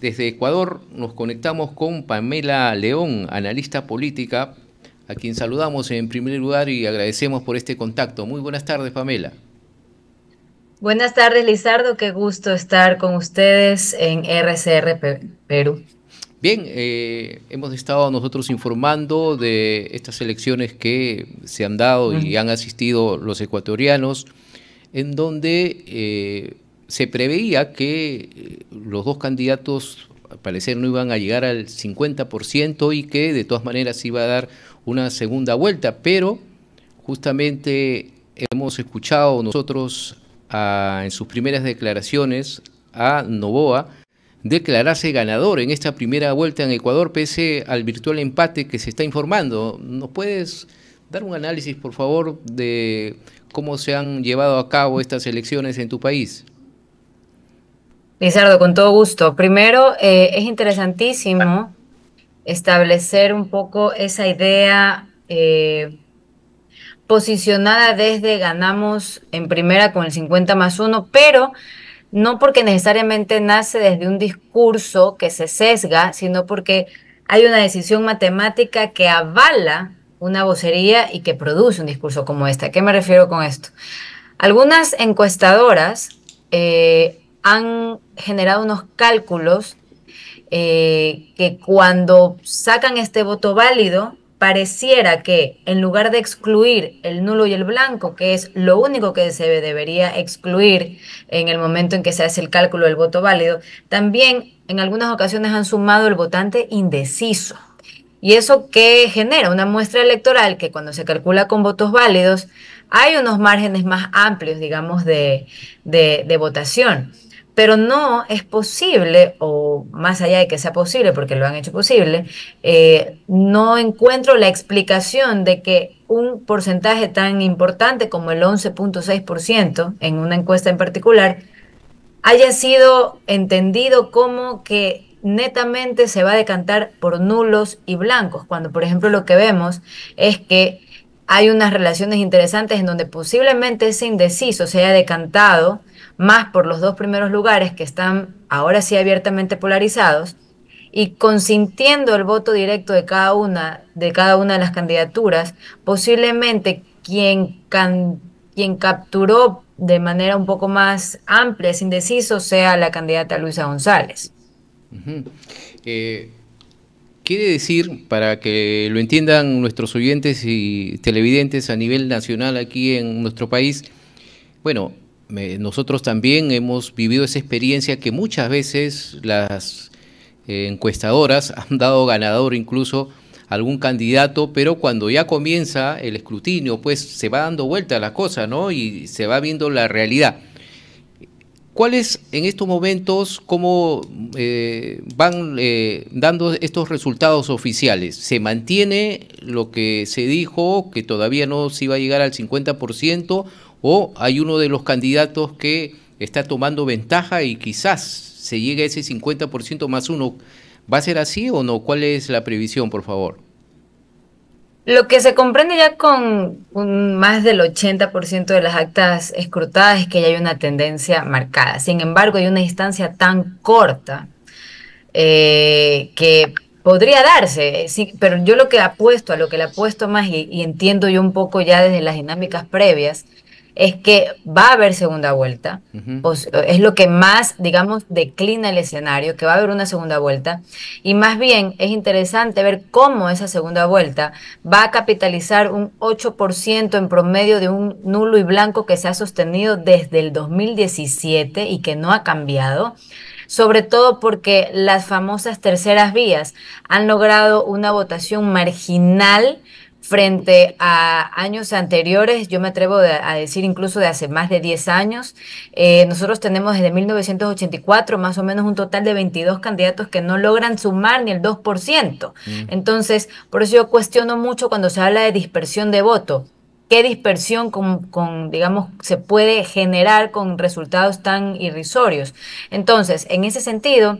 Desde Ecuador nos conectamos con Pamela León, analista política, a quien saludamos en primer lugar y agradecemos por este contacto. Muy buenas tardes, Pamela. Buenas tardes, Lizardo. Qué gusto estar con ustedes en RCR Perú. Bien, hemos estado nosotros informando de estas elecciones que se han dado y Ujú. han asistido los ecuatorianos, en donde se preveía que los dos candidatos al parecer no iban a llegar al 50% y que de todas maneras iba a dar una segunda vuelta, pero justamente hemos escuchado nosotros en sus primeras declaraciones a Noboa declararse ganador en esta primera vuelta en Ecuador pese al virtual empate que se está informando. ¿Nos puedes dar un análisis, por favor, de cómo se han llevado a cabo estas elecciones en tu país? Lizardo, con todo gusto. Primero, es interesantísimo establecer un poco esa idea posicionada desde ganamos en primera con el 50+1, pero no porque necesariamente nace desde un discurso que se sesga, sino porque hay una decisión matemática que avala una vocería y que produce un discurso como este. ¿A qué me refiero con esto? Algunas encuestadoras han generado unos cálculos que cuando sacan este voto válido, pareciera que en lugar de excluir el nulo y el blanco, que es lo único que se debería excluir en el momento en que se hace el cálculo del voto válido, también en algunas ocasiones han sumado el votante indeciso. ¿Y eso qué genera? Una muestra electoral que cuando se calcula con votos válidos hay unos márgenes más amplios, digamos, de votación. Pero no es posible, o más allá de que sea posible, porque lo han hecho posible, no encuentro la explicación de que un porcentaje tan importante como el 11,6% en una encuesta en particular haya sido entendido como que netamente se va a decantar por nulos y blancos, cuando por ejemplo lo que vemos es que hay unas relaciones interesantes en donde posiblemente ese indeciso se haya decantado más por los dos primeros lugares que están ahora sí abiertamente polarizados y consintiendo el voto directo de cada una de las candidaturas, posiblemente quien capturó de manera un poco más amplia ese indeciso sea la candidata Luisa González. Uh-huh. Eh, Quiere decir, para que lo entiendan nuestros oyentes y televidentes a nivel nacional aquí en nuestro país, bueno, nosotros también hemos vivido esa experiencia que muchas veces las encuestadoras han dado ganador incluso a algún candidato, pero cuando ya comienza el escrutinio, pues se va dando vuelta la cosa, ¿no? Y se va viendo la realidad. ¿Cuáles en estos momentos, cómo van dando estos resultados oficiales? ¿Se mantiene lo que se dijo, que todavía no se iba a llegar al 50%, o hay uno de los candidatos que está tomando ventaja y quizás se llegue a ese 50% más uno? ¿Va a ser así o no? ¿Cuál es la previsión, por favor? Lo que se comprende ya con más del 80% de las actas escrutadas es que ya hay una tendencia marcada. Sin embargo, hay una distancia tan corta que podría darse, sí, pero yo lo que apuesto, a lo que le apuesto más y entiendo yo un poco ya desde las dinámicas previas, es que va a haber segunda vuelta. Ujú. Pues, es lo que más, digamos, declina el escenario, que va a haber una segunda vuelta. Y más bien es interesante ver cómo esa segunda vuelta va a capitalizar un 8% en promedio de un nulo y blanco que se ha sostenido desde el 2017 y que no ha cambiado, sobre todo porque las famosas terceras vías han logrado una votación marginal frente a años anteriores, yo me atrevo a decir incluso de hace más de 10 años. Nosotros tenemos desde 1984 más o menos un total de 22 candidatos que no logran sumar ni el 2%. Mm. Entonces, por eso yo cuestiono mucho cuando se habla de dispersión de voto. ¿Qué dispersión digamos, se puede generar con resultados tan irrisorios? Entonces, en ese sentido,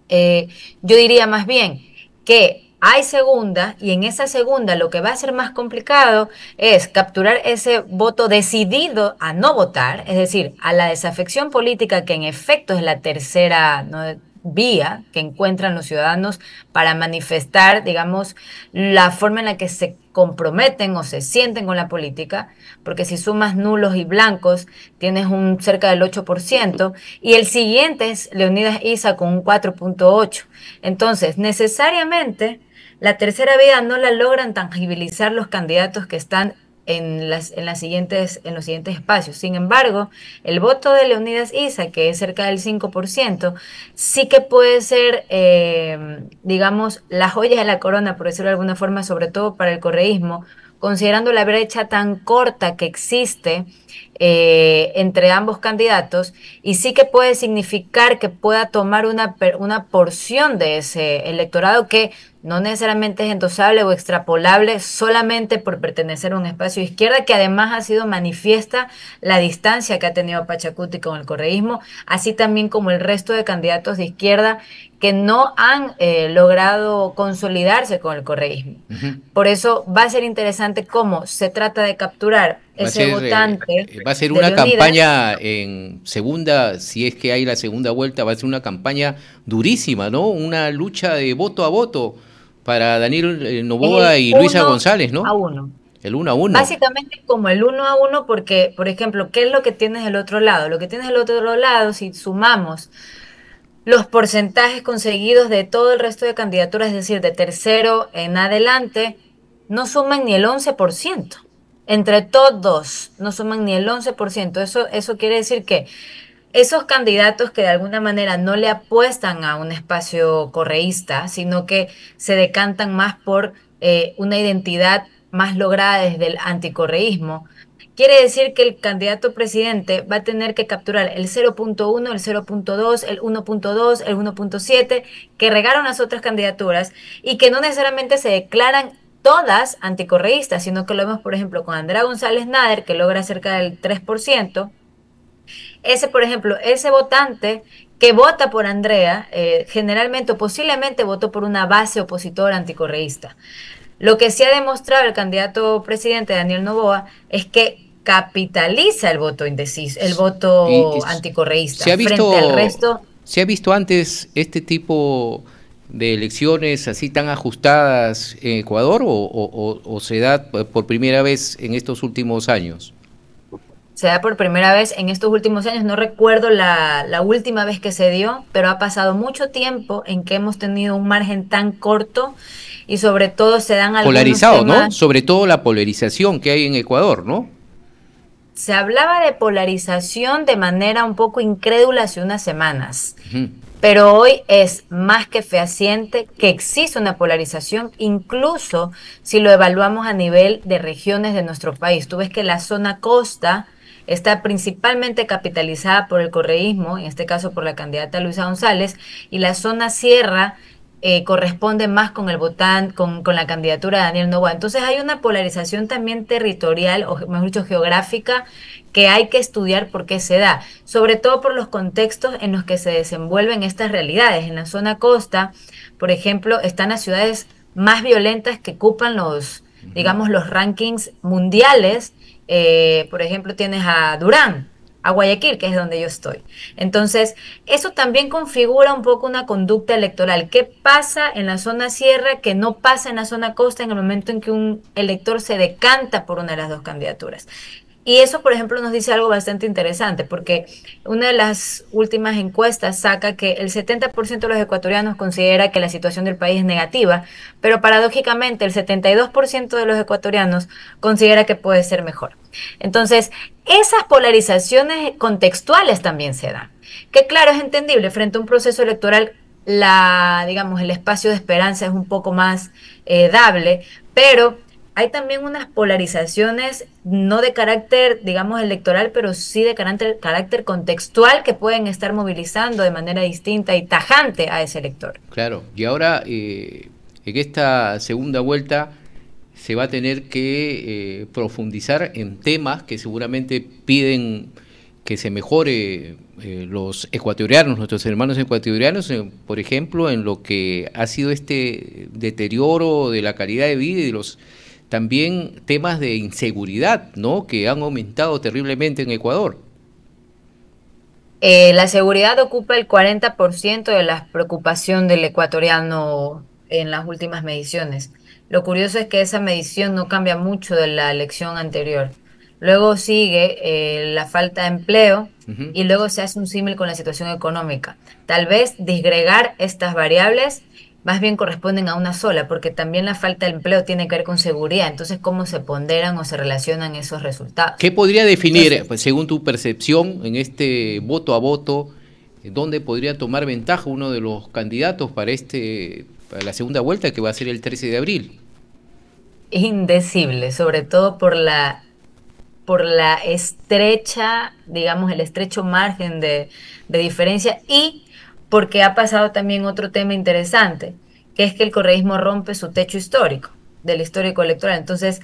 eh, yo diría más bien que hay segunda y en esa segunda lo que va a ser más complicado es capturar ese voto decidido a no votar, es decir, a la desafección política que en efecto es la tercera, ¿no? vía que encuentran los ciudadanos para manifestar, digamos, la forma en la que se comprometen o se sienten con la política, porque si sumas nulos y blancos, tienes un cerca del 8%, y el siguiente es Leonidas Issa con un 4,8. Entonces, necesariamente, la tercera vía no la logran tangibilizar los candidatos que están en los siguientes espacios. Sin embargo, el voto de Leonidas Issa, que es cerca del 5%, sí que puede ser, digamos, la joya de la corona, por decirlo de alguna forma, sobre todo para el correísmo, considerando la brecha tan corta que existe entre ambos candidatos, y sí que puede significar que pueda tomar una porción de ese electorado que no necesariamente es endosable o extrapolable solamente por pertenecer a un espacio de izquierda, que además ha sido manifiesta la distancia que ha tenido Pachacuti con el correísmo, así también como el resto de candidatos de izquierda que no han logrado consolidarse con el correísmo. Ujú. Por eso va a ser interesante cómo se trata de capturar ese votante Va a ser de una Leonidas. campaña en segunda, si es que hay la segunda vuelta, va a ser una campaña durísima, ¿no? Una lucha de voto a voto para Daniel Es Noboa el y Luisa uno González, a ¿no? uno. El 1-1. Básicamente como el 1-1 porque, por ejemplo, ¿qué es lo que tienes del otro lado? Lo que tienes del otro lado, si sumamos los porcentajes conseguidos de todo el resto de candidaturas, es decir, de tercero en adelante, no suman ni el 11%. Entre todos, no suman ni el 11%. Eso quiere decir que esos candidatos que de alguna manera no le apuestan a un espacio correísta, sino que se decantan más por una identidad más lograda desde el anticorreísmo, quiere decir que el candidato presidente va a tener que capturar el 0,1, el 0,2, el 1,2, el 1,7 que regaron las otras candidaturas y que no necesariamente se declaran todas anticorreístas, sino que lo vemos, por ejemplo, con Andrea González Nader, que logra cerca del 3%. Ese, por ejemplo, ese votante que vota por Andrea, generalmente o posiblemente votó por una base opositora anticorreísta. Lo que sí ha demostrado el candidato presidente Daniel Noboa es que capitaliza el voto indeciso, el Y voto anticorreísta se ha frente al resto. se ha visto antes este tipo de elecciones así tan ajustadas en Ecuador o se da por primera vez en estos últimos años. Se da por primera vez en estos últimos años. No recuerdo la última vez que se dio, pero ha pasado mucho tiempo en que hemos tenido un margen tan corto y sobre todo se dan algunos Polarizado, ¿no? temas. Sobre todo la polarización que hay en Ecuador, ¿no? Se hablaba de polarización de manera un poco incrédula hace unas semanas. Ujú. Pero hoy es más que fehaciente que existe una polarización, incluso si lo evaluamos a nivel de regiones de nuestro país. Tú ves que la zona costa está principalmente capitalizada por el correísmo, en este caso por la candidata Luisa González, y la zona sierra corresponde más con el con la candidatura de Daniel Noboa. Entonces hay una polarización también territorial, o mejor dicho, geográfica, que hay que estudiar por qué se da, sobre todo por los contextos en los que se desenvuelven estas realidades. En la zona costa, por ejemplo, están las ciudades más violentas que ocupan digamos, los rankings mundiales. Por ejemplo, tienes a Durán, a Guayaquil, que es donde yo estoy. Entonces, eso también configura un poco una conducta electoral. ¿Qué pasa en la zona sierra que no pasa en la zona costa en el momento en que un elector se decanta por una de las dos candidaturas? Y eso, por ejemplo, nos dice algo bastante interesante, porque una de las últimas encuestas saca que el 70% de los ecuatorianos considera que la situación del país es negativa, pero paradójicamente el 72% de los ecuatorianos considera que puede ser mejor. Entonces, esas polarizaciones contextuales también se dan, que claro, es entendible, frente a un proceso electoral, digamos, el espacio de esperanza es un poco más dable, pero hay también unas polarizaciones no de carácter, digamos, electoral, pero sí de carácter contextual que pueden estar movilizando de manera distinta y tajante a ese elector. Claro, y ahora en esta segunda vuelta se va a tener que profundizar en temas que seguramente piden que se mejore los ecuatorianos, nuestros hermanos ecuatorianos, por ejemplo, en lo que ha sido este deterioro de la calidad de vida y de los también temas de inseguridad, ¿no? Que han aumentado terriblemente en Ecuador. La seguridad ocupa el 40% de la preocupación del ecuatoriano en las últimas mediciones. Lo curioso es que esa medición no cambia mucho de la elección anterior. Luego sigue la falta de empleo Ujú. y luego se hace un símil con la situación económica. Tal vez disgregar estas variables más bien corresponden a una sola, porque también la falta de empleo tiene que ver con seguridad. Entonces, ¿cómo se ponderan o se relacionan esos resultados? ¿Qué podría definir, Entonces, pues, según tu percepción, en este voto a voto, dónde podría tomar ventaja uno de los candidatos para para la segunda vuelta que va a ser el 13 de abril? indecible, sobre todo por la estrecha, digamos, el estrecho margen de diferencia y porque ha pasado también otro tema interesante, que es que el correísmo rompe su techo histórico, del histórico electoral. Entonces,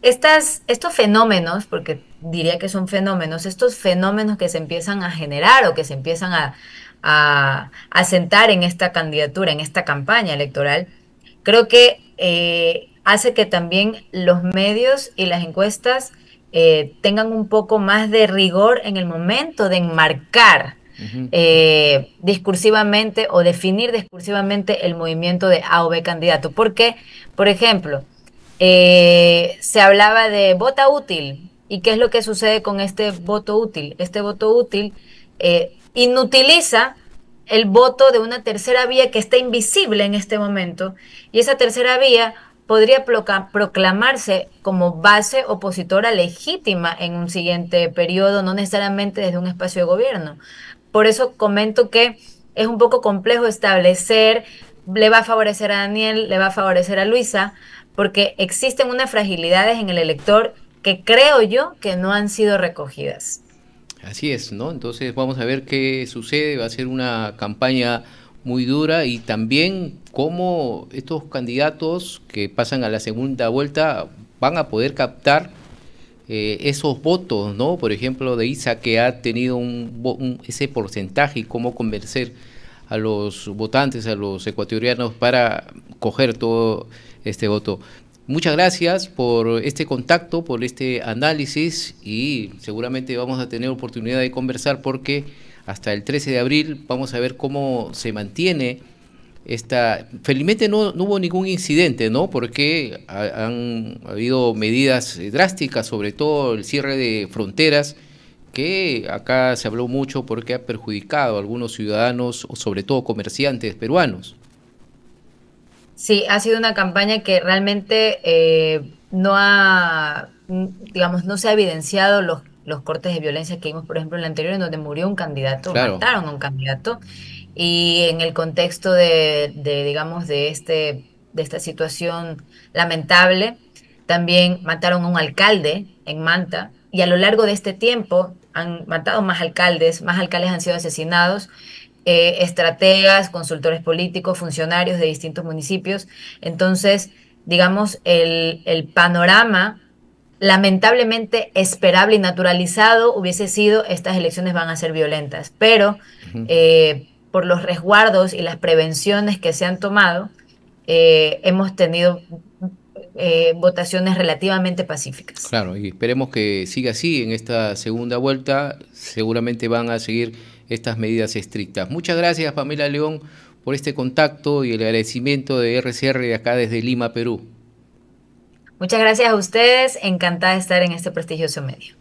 estos fenómenos, porque diría que son fenómenos, estos fenómenos que se empiezan a generar o que se empiezan a sentar en esta candidatura, en esta campaña electoral, creo que hace que también los medios y las encuestas tengan un poco más de rigor en el momento de enmarcar Ujú. discursivamente o definir discursivamente el movimiento de A o B candidato. Porque, por ejemplo, se hablaba de vota útil. ¿Y qué es lo que sucede con este voto útil? Este voto útil inutiliza el voto de una tercera vía que está invisible en este momento y esa tercera vía podría proclamarse como base opositora legítima en un siguiente periodo, no necesariamente desde un espacio de gobierno. Por eso comento que es un poco complejo establecer, le va a favorecer a Daniel, le va a favorecer a Luisa, porque existen unas fragilidades en el elector que creo yo que no han sido recogidas. Así es, ¿no? Entonces vamos a ver qué sucede, va a ser una campaña muy dura y también cómo estos candidatos que pasan a la segunda vuelta van a poder captar esos votos, ¿no? Por ejemplo, de Isa que ha tenido ese porcentaje y cómo convencer a los votantes, a los ecuatorianos para coger todo este voto. Muchas gracias por este contacto, por este análisis y seguramente vamos a tener oportunidad de conversar porque hasta el 13 de abril vamos a ver cómo se mantiene felizmente no hubo ningún incidente, ¿no? Porque han habido medidas drásticas, sobre todo el cierre de fronteras, que acá se habló mucho porque ha perjudicado a algunos ciudadanos, o sobre todo comerciantes peruanos. Sí, ha sido una campaña que realmente no ha, digamos, no se ha evidenciado los cortes de violencia que vimos, por ejemplo, en la anterior, en donde murió un candidato, Claro. mataron a un candidato, y en el contexto digamos, de esta situación lamentable, también mataron a un alcalde en Manta, y a lo largo de este tiempo han matado más alcaldes han sido asesinados, estrategas, consultores políticos, funcionarios de distintos municipios. Entonces, digamos, el panorama lamentablemente esperable y naturalizado hubiese sido estas elecciones van a ser violentas, pero Ujú. por los resguardos y las prevenciones que se han tomado, hemos tenido votaciones relativamente pacíficas. Claro, y esperemos que siga así en esta segunda vuelta. Seguramente van a seguir estas medidas estrictas. Muchas gracias, Pamela León, por este contacto y el agradecimiento de RCR de acá desde Lima, Perú. Muchas gracias a ustedes, encantada de estar en este prestigioso medio.